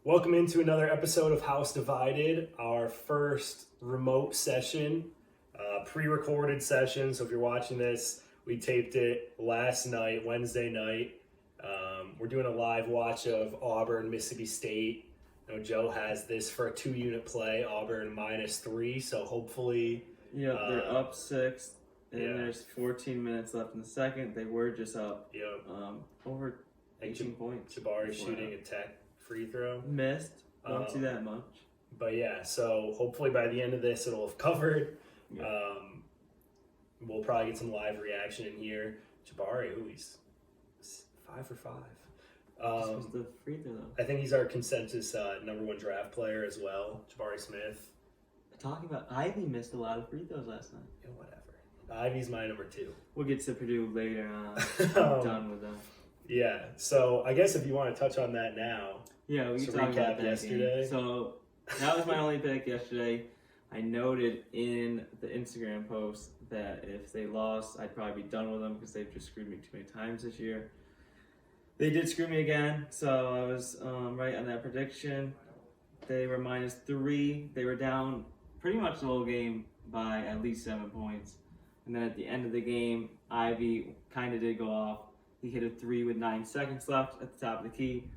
Welcome into another episode of House Divided, our first remote session, pre-recorded session. So if you're watching this, we taped it last night, Wednesday night. We're doing a live watch of Auburn, Mississippi State. I know Joe has this for a 2-unit play, Auburn -3. So hopefully, they're up 6, and there's 14 minutes left in the second. They were just up over 18 points. Jabari shooting a tech free throw. Missed. Don't see that much. But yeah, so hopefully by the end of this, it'll have covered. Yeah. We'll probably get some live reaction in here. Jabari, he's 5 for 5. This was the free throw, though. I think he's our consensus #1 draft player as well, Jabari Smith. Talking about Ivy missed a lot of free throws last night. Yeah, whatever. Ivy's my #2. We'll get to Purdue later on. I'm done with them. Yeah, so I guess if you want to touch on that now. Yeah, we can So talk about recap that yesterday. game. So that was my only pick yesterday. I noted in the Instagram post that if they lost, I'd probably be done with them because they've just screwed me too many times this year. They did screw me again, so I was right on that prediction. They were -3. They were down pretty much the whole game by at least 7 points. And then at the end of the game, Ivy kind of did go off. He hit a 3 with 9 seconds left at the top of the key.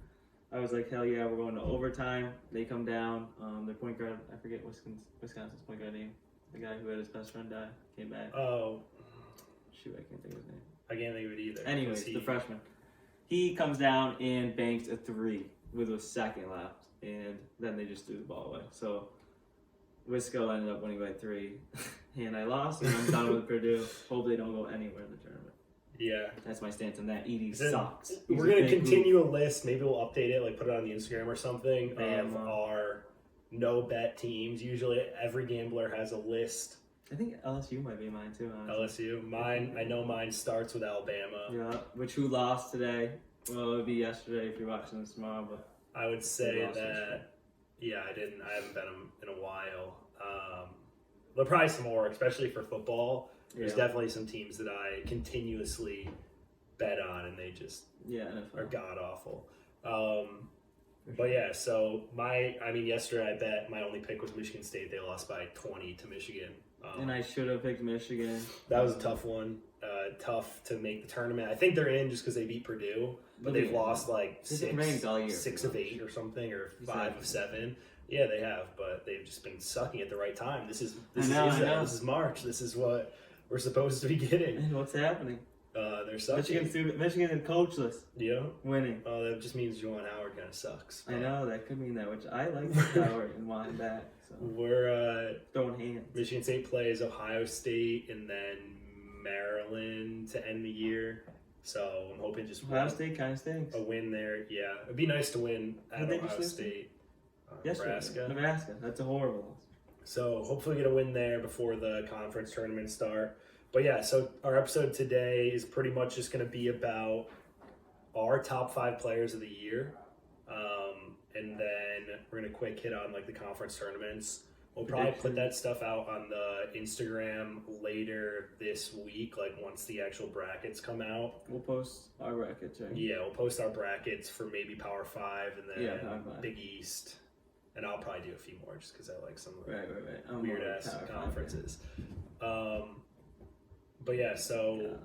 I was like, hell yeah, we're going to overtime. They come down. Their point guard, I forget Wisconsin's point guard name. The guy who had his best friend die, came back. Oh. Shoot, I can't think of his name. I can't think of it either. Anyways, the freshman. He comes down and banks a 3 with a second left. And then they just threw the ball away. So Wisco ended up winning by 3. And I lost, and I'm done with Purdue. Hope they don't go anywhere in the tournament. Yeah. That's my stance on that. Edie sucks. We're going to continue a list. Maybe we'll update it, like put it on the Instagram or something, Bama. of our no-bet teams. Usually every gambler has a list. I think LSU might be mine too, honestly. LSU. Mine, I know mine starts with Alabama. Yeah, which who lost today? Well, it would be yesterday if you're watching this tomorrow, but I would say lost that, I haven't bet them in a while. But probably some more, especially for football. There's definitely some teams that I continuously bet on, and they just are god-awful. But yeah, so yesterday I bet my only pick was Michigan State. They lost by 20 to Michigan. And I should have picked Michigan. That was a tough one. Tough to make the tournament. I think they're in just because they beat Purdue, but they've lost like 6 of 8 or something, or 5 of 7. Yeah, they have, but they've just been sucking at the right time. This is March. This is what we're supposed to be getting. And what's happening? They're sucking. Michigan and coachless. Yeah. Winning. Oh, that just means Juwan Howard kind of sucks. I know, that could mean that, which I like Howard and want him back. So. We're throwing hands. Michigan State plays Ohio State and then Maryland to end the year. So I'm hoping just Ohio State kind of stinks. A win there. Yeah. It'd be nice to win at Ohio State. Nebraska. That's a horrible loss. So hopefully get a win there before the conference tournaments start. But yeah, so our episode today is pretty much just going to be about our top 5 players of the year. And then we're going to quick hit on like the conference tournaments. We'll probably put that stuff out on the Instagram later this week, like once the actual brackets come out. We'll post our brackets, right? Yeah, we'll post our brackets for maybe Power 5 and then Power 5. Big East. And I'll probably do a few more just because I like some of the right. weird-ass conferences. But yeah, so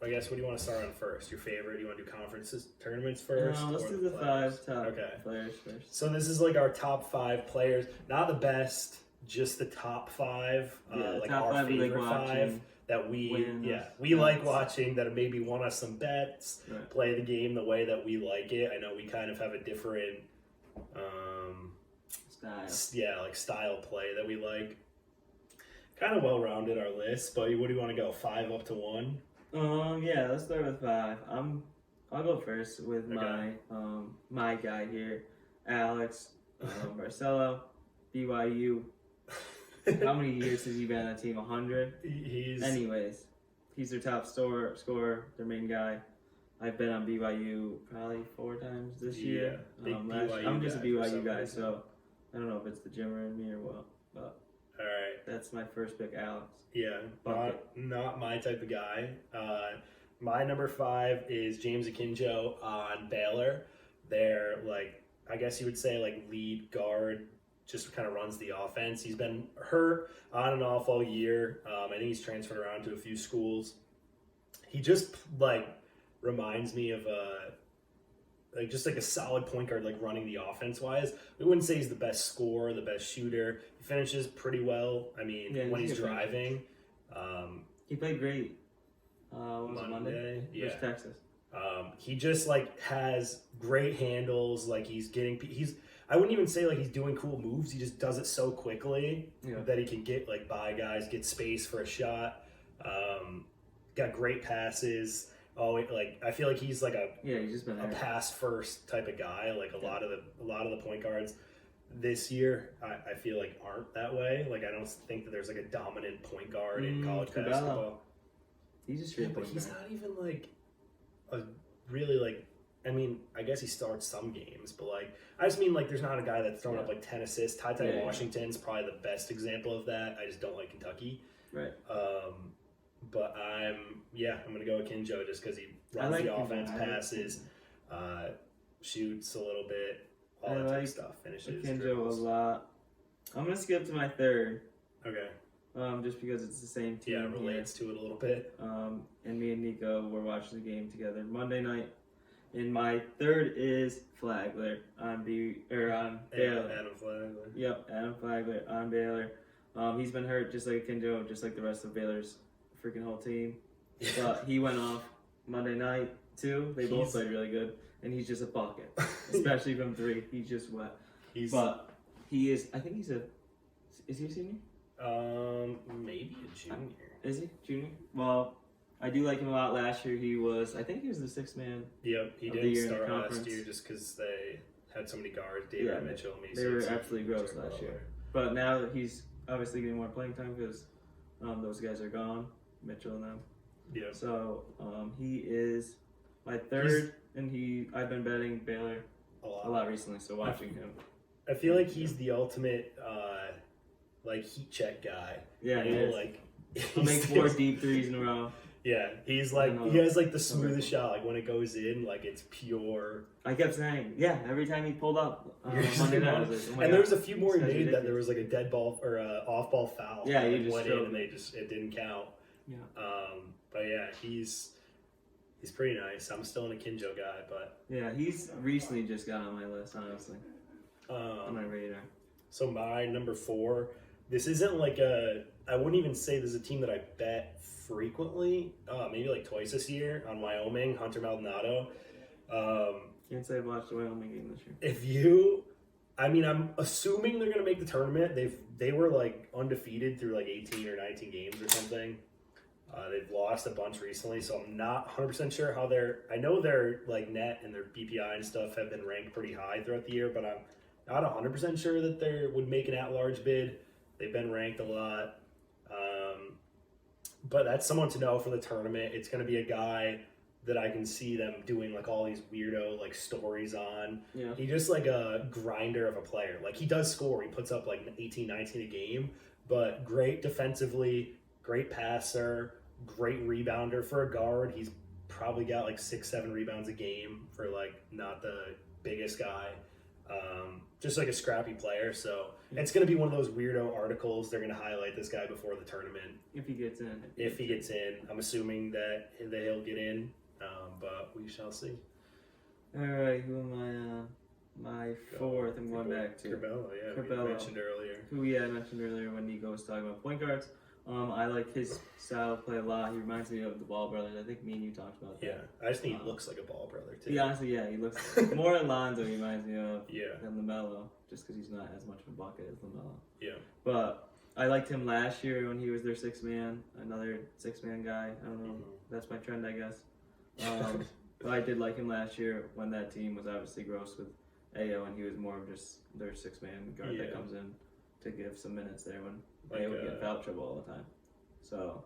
I guess what do you want to start on first? Your favorite? Do you want to do conferences, tournaments first? No, let's do the 5 top players first. So this is like our top 5 players. Not the best, just the top 5. Like top our 5 favorite like 5 that we like watching, that maybe won us some bets, play the game the way that we like it. I know we kind of have a different style play that we like. Kind of well-rounded our list, but what do you want to go? 5 up to 1? Let's start with 5. I'll go first with my guy here, Alex Barcelo, BYU. How many years has he been on the team? 100. Anyways, he's their top scorer, their main guy. I've been on BYU probably 4 times this year. I'm just a BYU guy, so I don't know if it's the Jimmer in me or what, but all right, that's my first pick, Alex. Yeah, not my type of guy. My number 5 is James Akinjo on Baylor. They're like I guess you would say, like lead guard, just kind of runs the offense. He's been hurt on and off all year. I think he's transferred around to a few schools. He just like reminds me of like just like a solid point guard, like running the offense wise. We wouldn't say he's the best scorer, the best shooter. He finishes pretty well. I mean, when he's driving. He played great. Was it Monday? Yeah. Versus Texas. He just like has great handles. Like I wouldn't even say like he's doing cool moves. He just does it so quickly that he can get like by guys, get space for a shot. Got great passes. Oh, like I feel like he's like he's just been a pass first type of guy. Like a lot of the point guards this year, I feel like aren't that way. Like I don't think that there's like a dominant point guard in college basketball. He's just but he's not even like a really like. I mean, I guess he starts some games, but like I just mean like there's not a guy that's throwing up like 10 assists. Ty Washington's probably the best example of that. I just don't like Kentucky. Right. But I'm gonna go with Kinjo just because he runs the offense, passes, shoots a little bit, all that type of stuff. Finishes. Kinjo a lot. I'm gonna skip to my third. Okay. Just because it's the same team. Yeah, it relates to it a little bit. And me and Nico were watching the game together Monday night. And my third is Flagler on Baylor. Adam Flagler. Yep, Adam Flagler on Baylor. He's been hurt just like Kinjo, just like the rest of Baylor's freaking whole team. But he went off Monday night too. They both played really good, and he's just a bucket, especially from three. He's just wet. But he is. I think he's a. Is he a senior? Maybe a junior. Is he junior? Well, I do like him a lot. Last year he was. I think he was the sixth man. Yep, he didn't start last year just because they had so many guards. David Mitchell, Mason. They were absolutely gross last year. But now that he's obviously getting more playing time because those guys are gone. Mitchell and them. Yeah. So he is my third, and I've been betting Baylor a lot recently. So watching him, I feel like he's the ultimate like heat check guy. Yeah, he'll make 4 deep threes in a row. Yeah, he's like he has like the smoothest shot. Like when it goes in, like it's pure. I kept saying, every time he pulled up Monday night, I was like, oh my and God, there was a few more he made that there was like a dead ball or a off ball foul. Yeah, he just went in and it didn't count. Yeah. But yeah, he's pretty nice. I'm still a Kinjo guy, but yeah, he's recently just got on my list, honestly. On my radar. So my number 4. This isn't like I wouldn't even say this is a team that I bet frequently. Maybe like twice this year on Wyoming, Hunter Maldonado. Can't say I've watched the Wyoming game this year. I'm assuming they're gonna make the tournament. They were like undefeated through like 18 or 19 games or something. They've lost a bunch recently, so I'm not 100% sure how I know their like net and their BPI and stuff have been ranked pretty high throughout the year, but I'm not 100% sure that they would make an at-large bid. They've been ranked a lot. But that's someone to know for the tournament. It's going to be a guy that I can see them doing like all these weirdo like stories on. Yeah. He's just like a grinder of a player. Like he does score. He puts up like 18, 19 a game, but great defensively, great passer, great rebounder for a guard. He's probably got like 6-7 rebounds a game for like not the biggest guy. Just like a scrappy player. So it's going to be one of those weirdo articles. They're going to highlight this guy before the tournament. If he gets in. If he gets in. I'm assuming that he'll get in, but we shall see. All right, who am I? My fourth, I'm going back to. Curbelo, we mentioned earlier. Who I mentioned earlier when Nico was talking about point guards. I like his style of play a lot. He reminds me of the Ball brothers. I think me and you talked about that. Yeah, I just think he looks like a Ball brother too. He looks more Alonzo. He reminds me of than LaMelo, just because he's not as much of a bucket as LaMelo. Yeah. But I liked him last year when he was their sixth man, another six-man guy. I don't know. That's my trend, I guess. But I did like him last year when that team was obviously gross with Ayo, and he was more of just their six-man guard that comes in to give some minutes there when they would get foul trouble all the time. So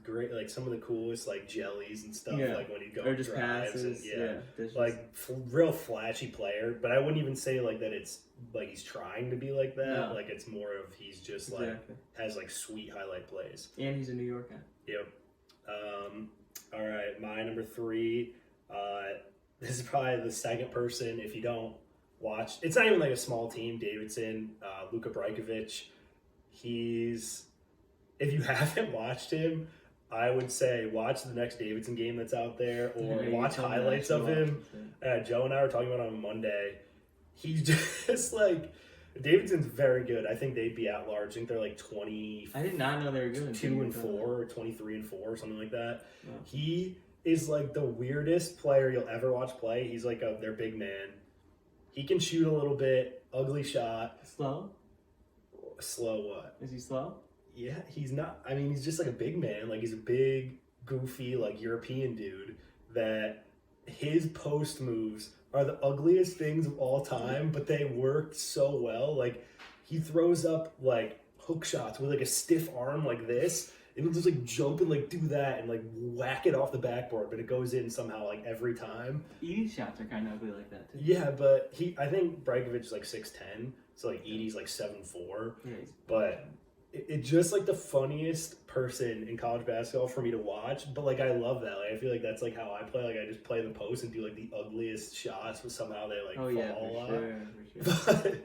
great, like some of the coolest like jellies and stuff, like when he'd go or just drives passes, and like real flashy player. But I wouldn't even say like that. It's like he's trying to be like that. No. Like it's more of he's just like has like sweet highlight plays. And he's a New York guy. Yep. All right, my number 3. This is probably the second person. If you don't watch. It's not even like a small team. Davidson, Luka Brajkovic. If you haven't watched him, I would say watch the next Davidson game that's out there, or watch highlights of him. Joe and I were talking about it on Monday. He's just like, Davidson's very good. I think they'd be at large. I think they're like 20. I did not know they were good. 2-4 or 23-4 or something like that. Yeah. He is like the weirdest player you'll ever watch play. He's like their big man. He can shoot a little bit. Ugly shot. Slow? Slow what? Is he slow? Yeah, he's not. I mean, he's just like a big man. Like, he's a big, goofy, like, European dude that his post moves are the ugliest things of all time, but they work so well. Like, he throws up, like, hook shots with, like, a stiff arm like this. It'll just, like, jump and, like, do that and, like, whack it off the backboard, but it goes in somehow, like, every time. Edie's shots are kind of ugly like that, too. Yeah, but I think Brajkovic's, like, 6'10", so, like, Edie's, like, 7'4". Yeah, but it's just, like, the funniest person in college basketball for me to watch, but, like, I love that. Like, I feel like that's, like, how I play. Like, I just play the post and do, like, the ugliest shots, but somehow they, like, fall a lot. For sure.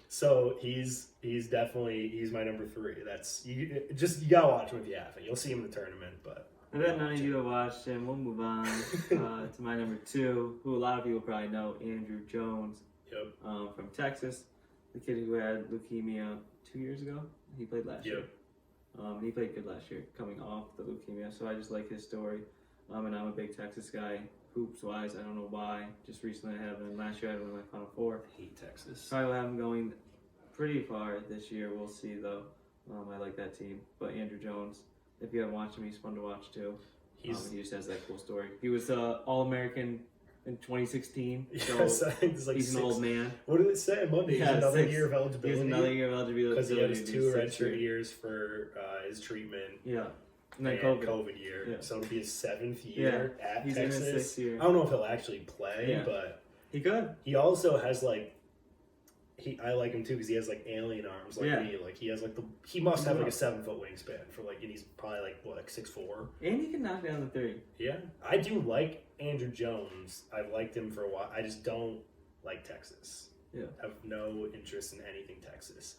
So he's my number 3. That's you gotta watch him if you haven't. You'll see him in the tournament, but I bet none of you have watched him. We'll move on to my number 2, who a lot of you will probably know, Andrew Jones. Yep. From Texas, the kid who had leukemia 2 years ago. He played last year. He played good last year, coming off the leukemia. So I just like his story. And I'm a big Texas guy. Hoops wise, I don't know why. Just recently I have him. Last year I had him in my Final Four. I hate Texas. Probably will have him going pretty far this year. We'll see though. I like that team. But Andrew Jones, if you haven't watched him, he's fun to watch too. He just has that cool story. He was All-American in 2016. So yes, I think it's like he's an old man. What did it say? Monday. Yeah, another year of eligibility. He has another year of eligibility. Because he had his 2 redshirt years for his treatment. Yeah. And then COVID year. Yeah. So it'll be his 7th year at he's Texas. In his 6th year. I don't know if he'll actually play, but he could. He also has like I like him too because he has like alien arms like me. Like he has like he must have like a 7-foot wingspan for like, and he's probably like 6'4". And he can knock down the 3. Yeah, I do like Andrew Jones. I've liked him for a while. I just don't like Texas. Yeah, I have no interest in anything Texas.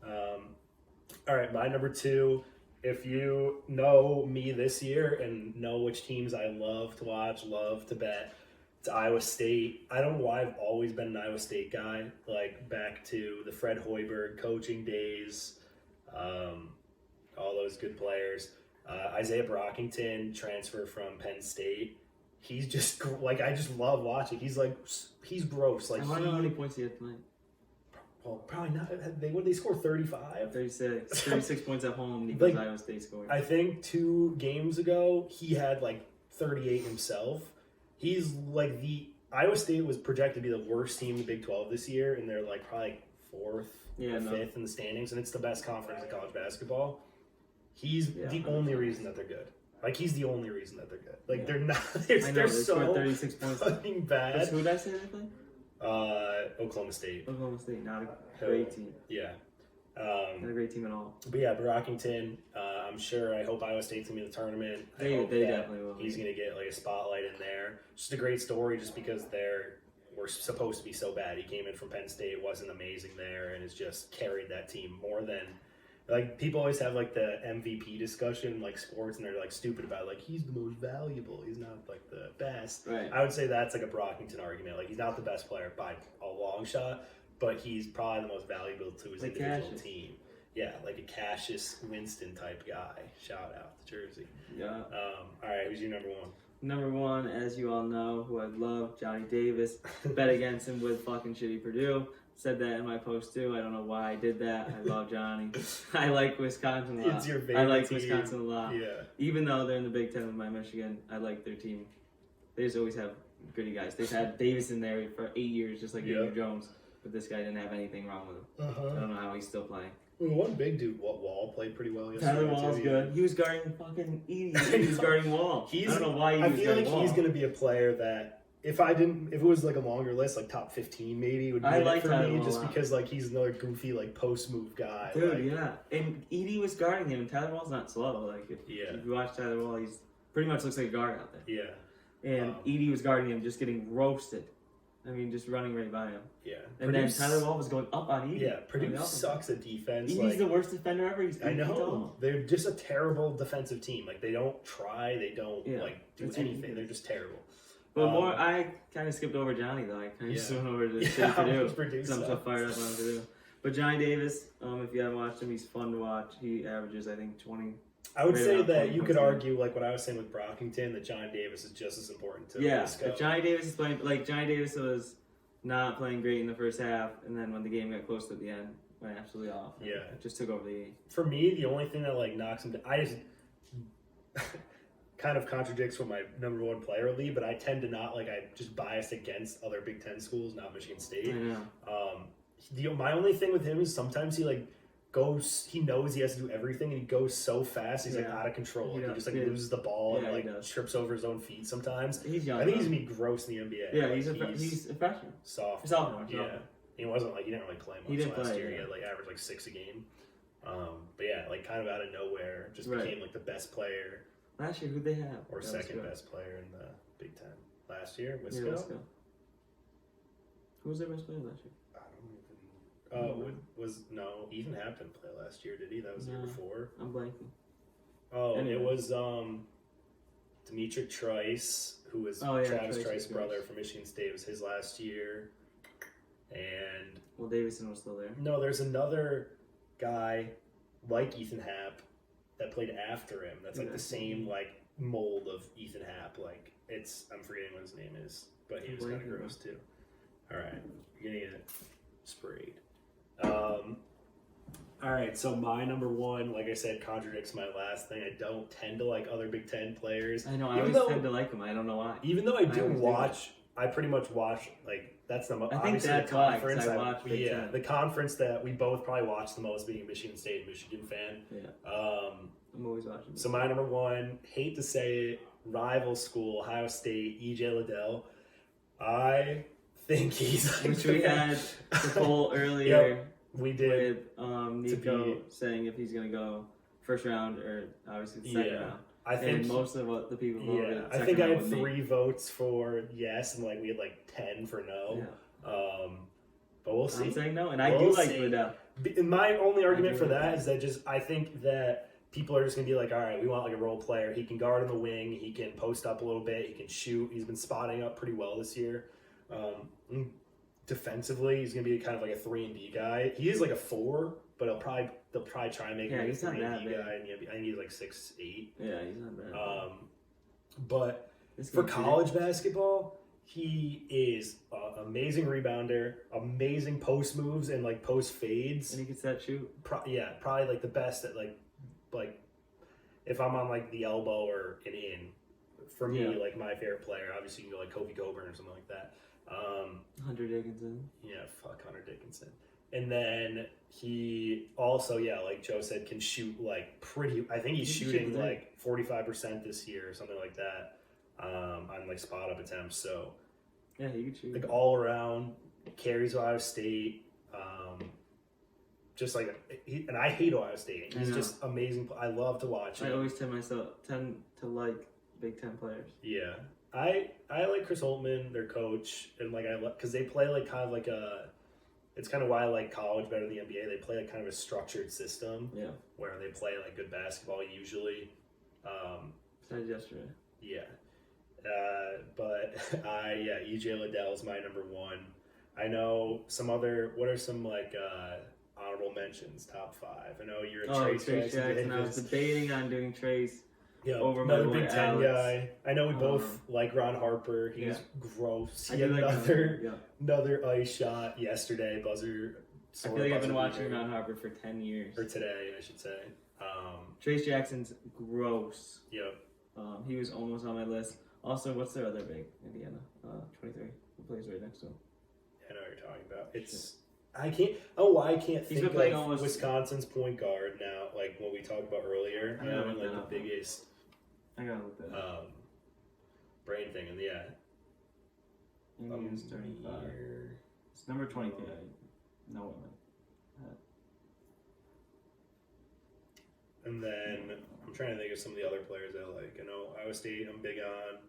All right, my number 2. If you know me this year and know which teams I love to watch, love to bet, it's Iowa State. I don't know why I've always been an Iowa State guy, like back to the Fred Hoiberg coaching days, all those good players. Isaiah Brockington, transfer from Penn State. He's just, like, I just love watching. He's gross. Like, I want to know how many points he had tonight. Well, probably not. They score 35? 36 points at home because Iowa State scored. I think 2 games ago, he had like 38 himself. He's like Iowa State was projected to be the worst team in the Big 12 this year, and they're like probably 4th or 5th in the standings, and it's the best conference in college basketball. He's the only reason that they're good. Like, he's the only reason that they're good. Like, they're not. They're so 36 points. fucking bad. Who did I say that thing? Oklahoma State. Oklahoma State, not a great team. Yeah. Not a great team at all. But yeah, Brockington, I hope Iowa State's going to be in the tournament. They definitely will. He's going to get like a spotlight in there. Just a great story just because we're supposed to be so bad. He came in from Penn State, wasn't amazing there, and has just carried that team more than, like, people always have like the MVP discussion, like sports, and they're like stupid about it. Like, he's the most valuable. He's not like the best. Right. I would say that's like a Brockington argument. Like, he's not the best player by a long shot, but he's probably the most valuable to his individual team. Yeah, like a Cassius Winston type guy. Shout out to Jersey. Yeah. All right, who's your number 1? Number 1, as you all know, who I love, Johnny Davis. Bet against him with fucking shitty Purdue. Said that in my post too. I don't know why I did that. I love Johnny. I like Wisconsin a lot. It's your favorite I like team. Wisconsin a lot. Yeah. Even though they're in the Big Ten with my Michigan, I like their team. They just always have gritty guys. They've had Davis in there for 8 years, just like Andrew Jones. But this guy didn't have anything wrong with him. I don't know how he's still playing. Well, one big dude, Wall, played pretty well yesterday. Tyler Wall's good. He was guarding fucking Edie. He was guarding Wall. I don't know why he was guarding Wall. I feel like he's going to be a player that, if it was like a longer list, like top 15 maybe, it would be it for me, just because like he's another goofy like post move guy. Dude, yeah. And Edie was guarding him, and Tyler Wall's not slow. Like if you watch Tyler Wall, he's pretty much looks like a guard out there. Yeah. And Edie was guarding him, just getting roasted. I mean, just running right by him. Yeah. And then Tyler Wall was going up on Edey. Yeah, Purdue sucks at defense. Edey's the worst defender ever. He's 8 feet tall. They're just a terrible defensive team. Like, they don't try. They don't, do anything. Ridiculous. They're just terrible. But I kind of skipped over Johnny, though. I kind of just went over to Purdue because I'm so fired up on Purdue. But Johnny Davis, if you haven't watched him, he's fun to watch. He averages, I think, 20. I would say that you could argue, like what I was saying with Brockington, that Johnny Davis is just as important to Wisco. If Johnny Davis is playing, like Johnny Davis was not playing great in the first half, and then when the game got close at the end, went absolutely off. Yeah. Just took over the game. For me, the only thing that like knocks him down, I just kind of contradicts what my number one player would be, but I tend to not, like, I just biased against other Big Ten schools, not Michigan State. I know. My only thing with him is sometimes he like goes, he knows he has to do everything and he goes so fast, he's like out of control. Like, he just like loses the ball and like trips over his own feet sometimes. He's young. I think he's gonna be gross in the NBA. Yeah, like, he's a freshman. Sophomore. Yeah. He wasn't like, he didn't really play much last year. He had like averaged like 6 a game. But yeah, like kind of out of nowhere, just became like the best player. Last year, who'd they have? Or second best player in the Big Ten. Last year, Wisco? Yeah, Wisco. Who was their best player last year? I don't even. Ethan Hampton played last year, did he? That was the year before. I'm blanking. Oh, anyway. It was Demetric Trice, who was Travis Trice's brother from Michigan State. It was his last year. And Davison was still there. No, there's another guy like Ethan Happ that played after him. That's like the same like mold of Ethan Happ. Like I'm forgetting what his name is, but he was kind of gross too. All right, you're gonna get sprayed. All right, so my number one, like I said, contradicts my last thing. I don't tend to like other Big Ten players. I know. I always tend to like them. I don't know why. Even though I do watch, I pretty much watch like that's the most. I think that's the conference I watch Big Ten. The conference that we both probably watch the most, being a Michigan State, Michigan fan. Yeah. I'm always watching. So my number one, hate to say it, rival school, Ohio State, EJ Liddell. I think he's like which we had the poll earlier. Yep, we did with Niko saying if he's gonna go first round or obviously the second round. I think and most of what the people voted. Yeah, I think I had 3 votes for yes, and like we had like 10 for no. Yeah. But we'll see. I'm saying no, and I do like Liddell. And my only argument for that is that I think that people are just gonna be like, all right, we want like a role player. He can guard in the wing. He can post up a little bit. He can shoot. He's been spotting up pretty well this year. Defensively, he's gonna be kind of like a 3-and-D guy. He is like a 4, but they'll probably try and make him like a 3-and-D guy. And I think he's like 6'8". Yeah, he's not bad. But for college basketball, he is an amazing rebounder, amazing post moves and like post fades. And he gets that shoot. Probably like the best at like if I'm on like the elbow or an in. For me, like my favorite player, obviously you can go like Kobe Coburn or something like that. Hunter Dickinson. Yeah, fuck Hunter Dickinson. And then he also, like Joe said, can shoot like pretty. I think he's shooting like 45% this year or something like that on like spot up attempts. So yeah, he can shoot. Like all around, carries Ohio State. Just like, and I hate Ohio State. He's just amazing. I love to watch him. I always tend to like Big Ten players. Yeah. I like Chris Holtman, their coach, and like because they play like kind of like it's kind of why I like college better than the NBA. They play like kind of a structured system, where they play like good basketball usually. Besides yesterday. Yeah, but EJ Liddell is my number one. I know some other. What are some like honorable mentions? Top 5. I know you're a Trace Jackson. I was debating on doing Trace. Yeah, over another my Big Ten guy. I know we both like Ron Harper. He was gross. He had another ice shot yesterday. Buzzer. I feel like I've been watching Ron Harper for 10 years. Or today, I should say. Trace Jackson's gross. Yep. He was almost on my list. Also, what's their other big? Indiana. 23. Who plays right next to him? I know what you're talking about. I can't think of Wisconsin's point guard now, like what we talked about earlier. Having like the biggest I gotta look that up. Brain thing, and Indiana's 35. It's number 23. No one. And then I'm trying to think of some of the other players I like. I know Iowa State I'm big on.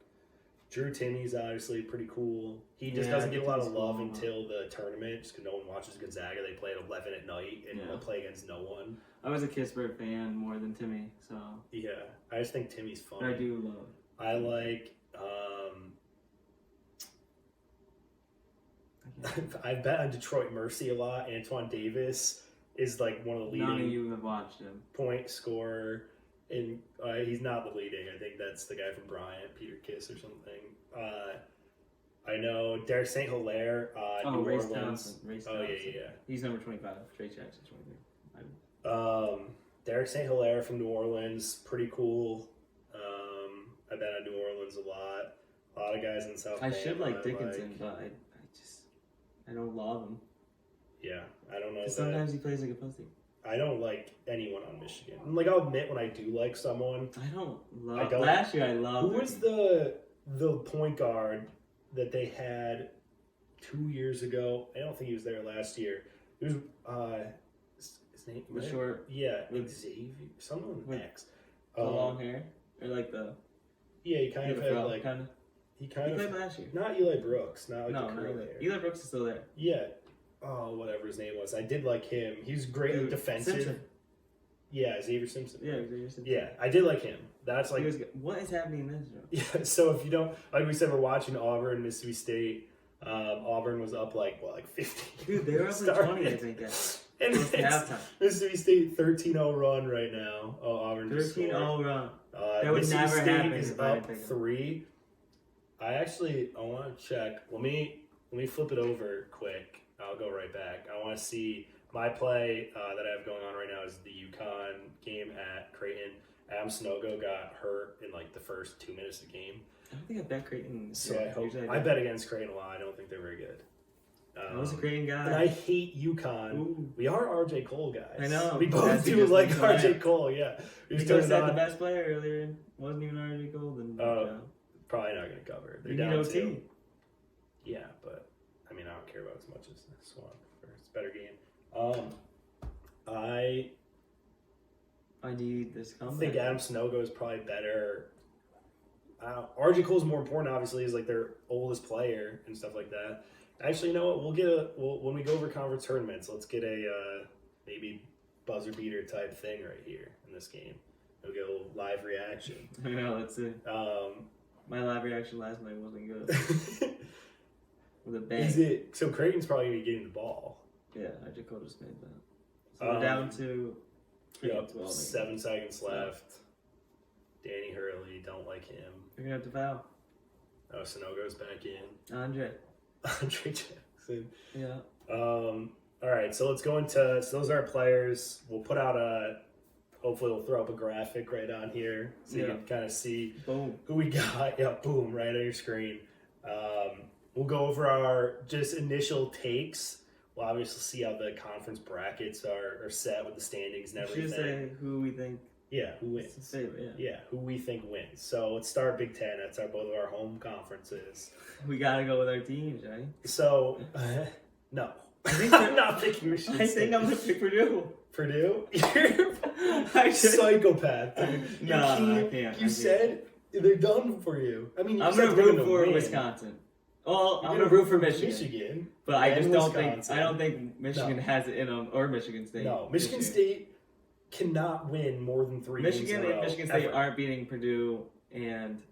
Drew Timmy's obviously pretty cool. He just Yeah, doesn't get a lot of Timmy's love cool. until the tournament, just because no one watches Gonzaga. They play at 11 at night and they'll play against no one. I was a Kispert fan more than Timmy, so. Yeah, I just think Timmy's fun. But I do love. I like. I bet on Detroit Mercy a lot. Antoine Davis is like one of the None of leading you have watched him. point scorer, and he's not the leading. I think that's the guy from Bryant, Peter Kiss or something. I know Derek St. Hilaire, New Race Orleans. Townsend. Yeah. He's number 25. Trey Jackson's 23. Derek St. Hilaire from New Orleans, pretty cool. I bet on New Orleans a lot. A lot of guys in South. I should like Dickinson, but I don't love him. Yeah, I don't know. Sometimes he plays like a pussy. I don't like anyone on Michigan. Like, I'll admit when I do like someone. Last year I loved. Who was the point guard that they had 2 years ago? I don't think he was there last year. It was his name. The short. Yeah, Xavier. Someone with X. The long hair, or like the. Yeah, he kind of had like. Kind of. He kind played of last year. Not Eli Brooks. Not like no, the not curly Eli. hair. Eli Brooks is still there. Yeah. Oh, whatever his name was. I did like him. He was great defensive. Simpson. Yeah, Xavier Simpson. Yeah, Xavier Simpson. Yeah, I did like him. That's like. What is happening in this room? Yeah, so if you don't, like we said, we're watching Auburn, Mississippi State. Auburn was up like 50. Dude, they were up like 20, I think. And it's halftime. Mississippi State 13-0 run right now. Oh, Auburn 13-0 run. That would Mississippi never State happen. is up 3. I want to check. Let me flip it over quick. I'll go right back. I want to see my play that I have going on right now is the UConn game at Creighton. Adam Snogo got hurt in like the first 2 minutes of the game. I don't think I bet Creighton. So I bet against Creighton a lot. I don't think they're very good. I was a Creighton guy. And I hate UConn. Ooh. We are RJ Cole guys. I know. We both do like RJ Cole, yeah. We just said the best player earlier wasn't even RJ Cole. Then probably not going to cover. They're you down need OT. 2. Yeah, but I mean, I don't care about as much as this one. It's a better game. I need this comeback. I think Adam Snogo is probably better. RJ Cole's more important, obviously, is like their oldest player and stuff like that. Actually, you know what? When we go over conference tournaments, let's get a maybe buzzer beater type thing right here in this game. We'll get a little live reaction. I know, let's see. My live reaction last night wasn't good. With a bang. So Creighton's probably going to be getting the ball. Yeah, RJ Cole just made that. So we're down to 7 seconds left. Danny Hurley, don't like him. You're going to have to foul. Oh, Sonogo's back in. Andre Jackson. Yeah. All right, so let's go into. So those are our players. We'll put out hopefully we'll throw up a graphic right on here so you can kind of see who we got. Yeah, boom, right on your screen. We'll go over our just initial takes. We'll obviously see how the conference brackets are set with the standings and everything. Should say who we think. Yeah, who wins? Favorite, yeah, who we think wins. So let's start Big Ten. That's both of our home conferences. We gotta go with our teams, right? So, no. I'm not picking Michigan State. I think I'm gonna pick Purdue. Purdue? You're a psychopath. No, I can't. You said they're done for you. I mean, I'm gonna root for Wisconsin. Well, I'm gonna root for Michigan. But I just don't think. I don't think Michigan has it in them, or Michigan State. No, Michigan State cannot win more than 3 games in a row. And Michigan State aren't beating Purdue, and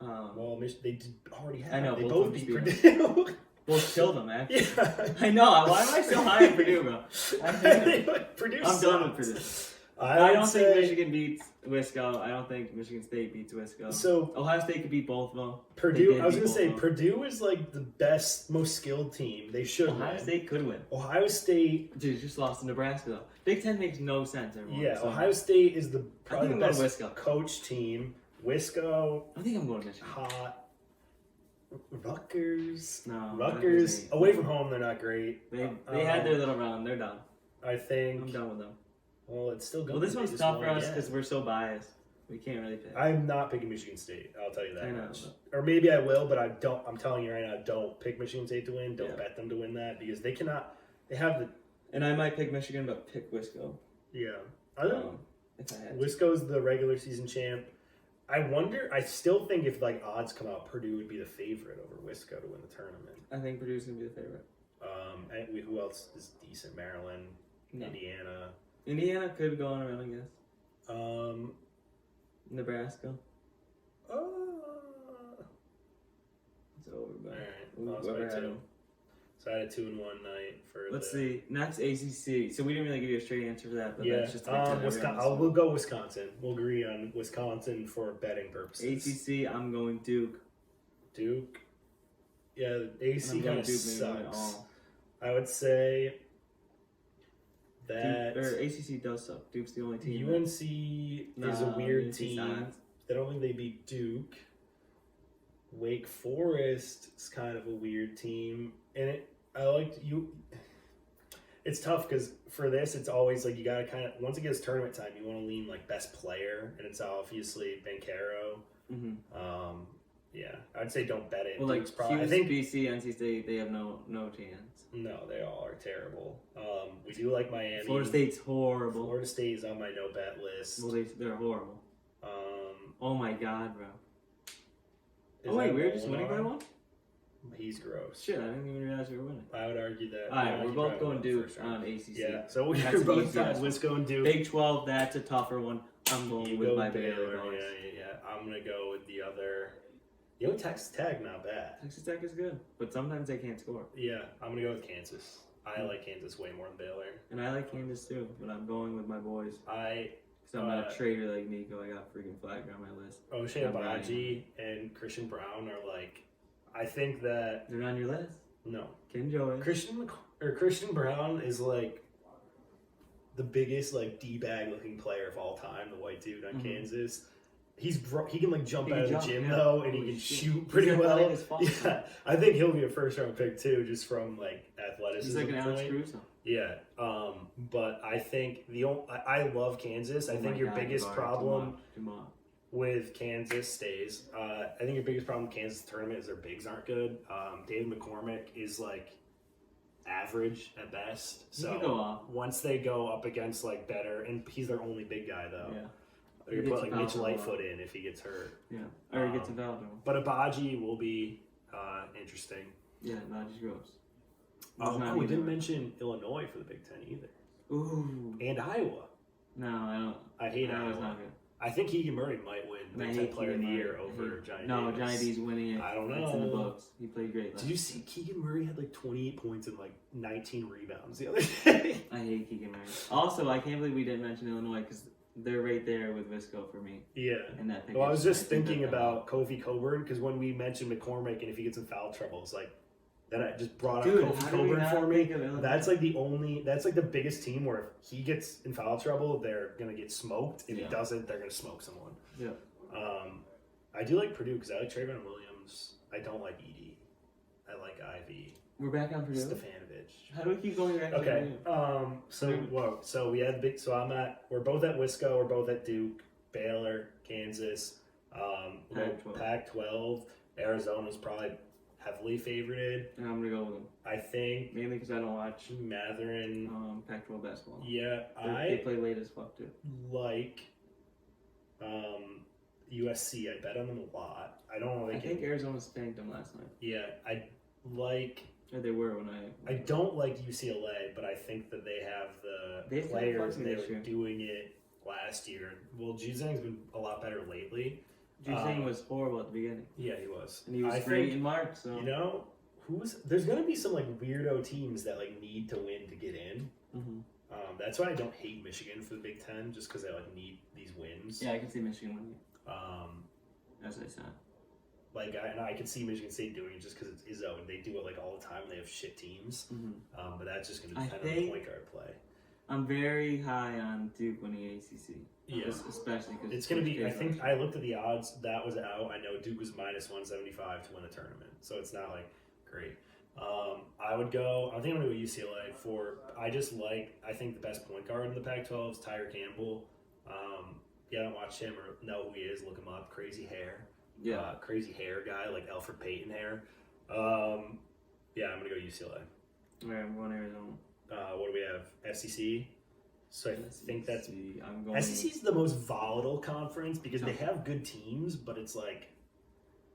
well, they already have. I know they both beat Purdue. We'll kill them, actually. Yeah. I know. Why am I so high on Purdue, bro? I'm done with Purdue. I don't think Michigan beats Wisco. I don't think Michigan State beats Wisco. So Ohio State could beat both of them. Purdue. I was gonna say Purdue is like the best, most skilled team. They should. Ohio State could win. Ohio State, dude, just lost to Nebraska though. Big Ten makes no sense. Everyone. Yeah, so. Ohio State is probably the best coach team. Wisco. I think I'm going to Michigan. Hot. Rutgers. No. Rutgers away from home, they're not great. They had their little run. They're done. I think I'm done with them. Well, it's still going. Well, this one's tough for us because we're so biased. We can't really pick. I'm not picking Michigan State. I'll tell you that much. But... Or maybe I will, but I don't. I'm telling you right now, don't pick Michigan State to win. Don't bet them to win that because they cannot. They have the. And I might pick Michigan, but pick Wisco. Yeah, I don't. If I had Wisco's the regular season champ. I wonder. I still think if like odds come out, Purdue would be the favorite over Wisco to win the tournament. I think Purdue's gonna be the favorite. And who else is decent? Maryland, No. Indiana. Indiana could go on around, I guess. Nebraska. It's over, but All right. whoever Lost by had 2. them. So I had a 2-1 night for. Let's see. Next ACC. So we didn't really give you a straight answer for that, but Yeah. that's just Wisconsin. We'll go Wisconsin. We'll agree on Wisconsin for betting purposes. ACC. I'm going Duke. Duke. Yeah, the AC kind of sucks. All. I would say that ACC does suck. Duke's the only team. UNC is a weird team. Science. I don't think they beat Duke. Wake Forest is kind of a weird team, and it's tough because for this, it's always like you gotta kind of once it gets tournament time, you want to lean like best player, and it's obviously Bancaro. Mm-hmm. Yeah, I'd say don't bet it. Well, like probably, I think BC, NC State, they have no chance. No, they all are terrible. We do like Miami. Florida State's horrible. Florida State is on my no bet list. Well, they're horrible. Oh my god, bro. Is Oh wait, that we were just winning Molnar? by 1? He's gross. Shit, I didn't even realize we were winning. I would argue that. Alright, we're he both probably going won Duke first round. on ACC. Yeah, so we're That's both easy, got that's Wisco and Duke. Big 12, that's a tougher one. I'm going You with go my Baylor. Baylor. Yeah. I'm gonna go with the other. You know, Texas Tech, not bad. Texas Tech is good, but sometimes they can't score. Yeah, I'm gonna go with Kansas. I like Kansas way more than Baylor. And I like Kansas too, but I'm going with my boys. Because I'm not a traitor like Niko. I got freaking Flagger on my list. O'Shea Abaji and Christian Brown are like, I think that they're on your list. No, Ken Joy. Christian Brown is like the biggest like D-bag looking player of all time. The white dude on Kansas. He can like jump out of the gym though, and he can shoot pretty well. Yeah, I think he'll be a first round pick too, just from like athleticism. He's like an Alex Caruso. Yeah, but I think I love Kansas. I think your biggest problem with Kansas stays. I think your biggest problem with Kansas tournament is their bigs aren't good. David McCormick is like average at best. So once they go up against like better, and he's their only big guy though. Yeah. Or you put like Mitch Lightfoot in if he gets hurt. Yeah, or he gets involved. But Abaji will be interesting. Yeah, Abaji's gross. We didn't mention Illinois for the Big Ten either. Ooh. And Iowa. No, I don't. I hate Iowa. Not good. I think Keegan Murray might win Big Ten Player of the Year over Johnny Davis. No, Johnny D's winning it. I don't know. It's in the books. He played great. Did you see Keegan Murray had like 28 points and like 19 rebounds the other day? I hate Keegan Murray. Also, I can't believe we didn't mention Illinois because they're right there with Visco for me. Yeah. And that well, I was just thinking about Kofi Coburn because when we mentioned McCormick and if he gets in foul trouble, it's like, then I just brought up Kofi Coburn for me. That's like that's like the biggest team where if he gets in foul trouble, they're going to get smoked. If he doesn't, they're going to smoke someone. Yeah. I do like Purdue because I like Trayvon Williams. I don't like Edie. I like Ivy. We're back on Purdue. Stefanovich. How do we keep going back? Okay. So we had big. So we're both at Wisco. We're both at Duke, Baylor, Kansas. Pac-12. Arizona's probably heavily favorited. And I'm gonna go with them. I think mainly because I don't watch Matherin. Pac-12 basketball. Yeah, they play late as fuck too. Like USC. I bet on them a lot. I don't know. I think Arizona spanked them last night. Yeah, I like. Or they were when I don't like UCLA, but I think that they have the players. They were doing it last year. Well, Juzang's been a lot better lately. Juzang was horrible at the beginning. Yeah, he was. And he was great in March. So you know, there's gonna be some like weirdo teams that like need to win to get in. Mm-hmm. That's why I don't hate Michigan for the Big Ten, just because they like need these wins. Yeah, I can see Michigan winning. As I said. And I can see Michigan State doing it just because it's Izzo and they do it like all the time. And they have shit teams, but that's just going to depend on the point guard play. I'm very high on Duke winning ACC. Yeah, especially because it's going to be. I think I looked at the odds that was out. I know Duke was minus 175 to win a tournament, so it's not like great. I would go. I think I'm going to go UCLA for. I think the best point guard in the Pac-12 is Tyre Campbell. I don't watch him or know who he is. Look him up. Crazy hair. Yeah, crazy hair guy like Alfred Payton hair. I'm gonna go UCLA. All right, I'm going Arizona. What do we have? SEC. So I think that's I'm going. SEC is the most volatile conference because they have good teams, but it's like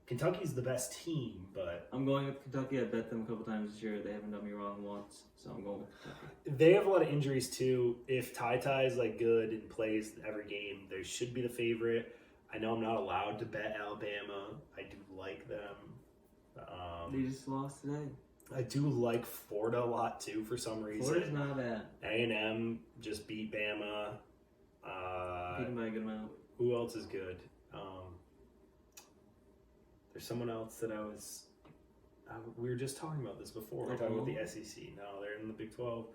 Kentucky's the best team. But I'm going with Kentucky. I bet them a couple times this year. They haven't done me wrong once, so I'm going with Kentucky. they have a lot of injuries too. If Ty is like good and plays every game, they should be the favorite. I know I'm not allowed to bet Alabama. I do like them. They just lost today. I do like Florida a lot too for some reason. Florida's not bad. A&M just beat Bama. Beat them by a good amount. Who else is good? There's someone else that we were just talking about this before. We were talking about the SEC. No, they're in the Big 12.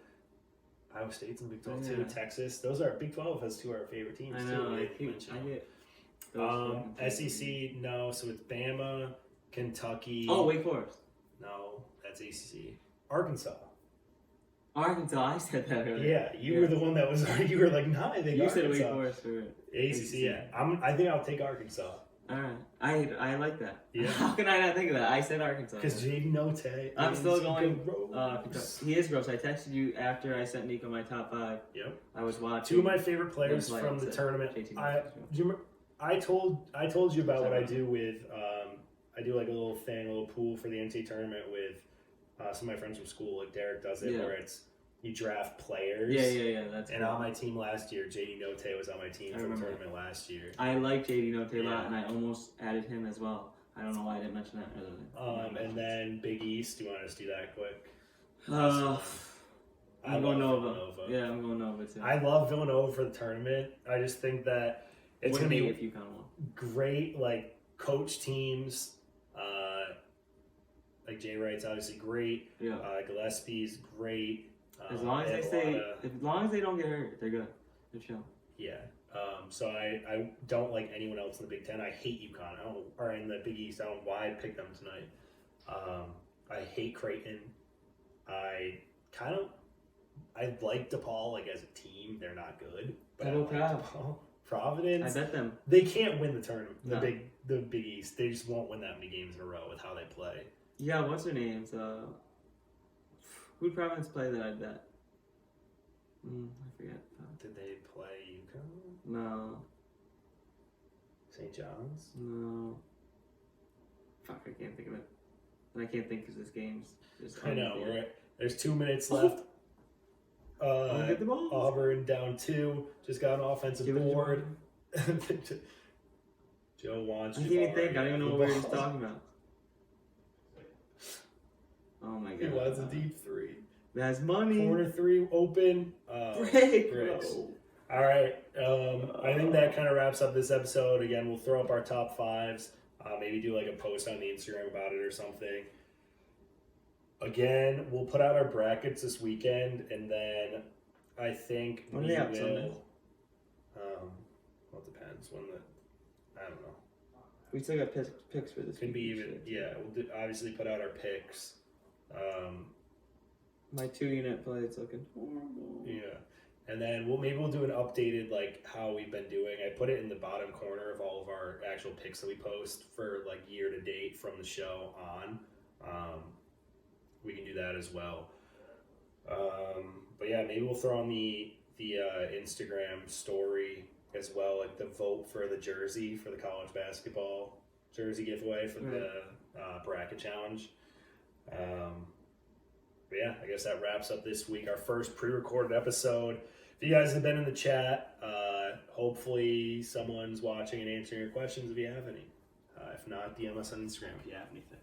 Iowa State's in the Big 12 too. Texas. Those are Big 12 has two of our favorite teams I know. too. I get SEC, no. So it's Bama, Kentucky. Oh, Wake Forest. No, that's ACC. Arkansas. I said that earlier. Yeah, you were the one that was. You were like, nah, I think You Arkansas. said Wake Forest for ACC. Yeah, I think I'll take Arkansas. All right, I like that. Yeah. How can I not think of that? I said Arkansas. Because Jaden Note. I'm still going. Gross. He is gross. I texted you after I sent Niko my top 5. Yep. I was watching. Two of my favorite players from the tournament. I told you about what I do with. I do like a little pool for the NCAA tournament with some of my friends from school. Like Derek does it, where it's you draft players. Yeah. That's and on my team last year, JD Note was on my team for the tournament last year. I like JD Note a lot, and I almost added him as well. I don't know why I didn't mention that earlier. And then Big East. Do you want to just do that quick? I'm going Nova. Yeah, I'm going Nova too. I love Villanova for the tournament. I just think that it's going to be if you count one. Great, like coach teams. Like Jay Wright's obviously great. Yeah. Gillespie's great. As long as they don't get hurt, they're good. They're chill. Yeah. So I don't like anyone else in the Big Ten. I hate UConn. Or in the Big East. I don't know why I picked them tonight. I hate Creighton. I like DePaul like as a team. They're not good. But I like DePaul. Providence. I bet them. They can't win the tournament. The Big East. They just won't win that many games in a row with how they play. Yeah, what's their names? Who'd Providence play that I bet? I forget. Did they play UConn? No. St. John's? No. Fuck, I can't think of it. And I can't think because this game's just. I know. There's 2 minutes left. Get the ball. Auburn down 2. Just got an offensive board. Joe wants. I can't even think. I don't even know what we were just talking about. Oh my god. He wants a deep 3. That's money. Corner 3 open. Break, bricks. bro. All right. I think that kind of wraps up this episode. Again, we'll throw up our top 5s. Maybe do like a post on the Instagram about it or something. Again, we'll put out our brackets this weekend, and then I think when are they out Sunday? Well, it depends. I don't know. We still got picks for this. Could be even. Yeah, we'll obviously put out our picks. My 2-unit play, it's looking horrible. Yeah. And then maybe we'll do an updated, like, how we've been doing. I put it in the bottom corner of all of our actual picks that we post for, like, year to date from the show on. We can do that as well. But, yeah, maybe we'll throw on the Instagram story as well, like the vote for the jersey for the college basketball jersey giveaway for the bracket challenge. But yeah, I guess that wraps up this week, our first pre-recorded episode. If you guys have been in the chat, hopefully someone's watching and answering your questions if you have any. If not, DM us on Instagram if you have anything.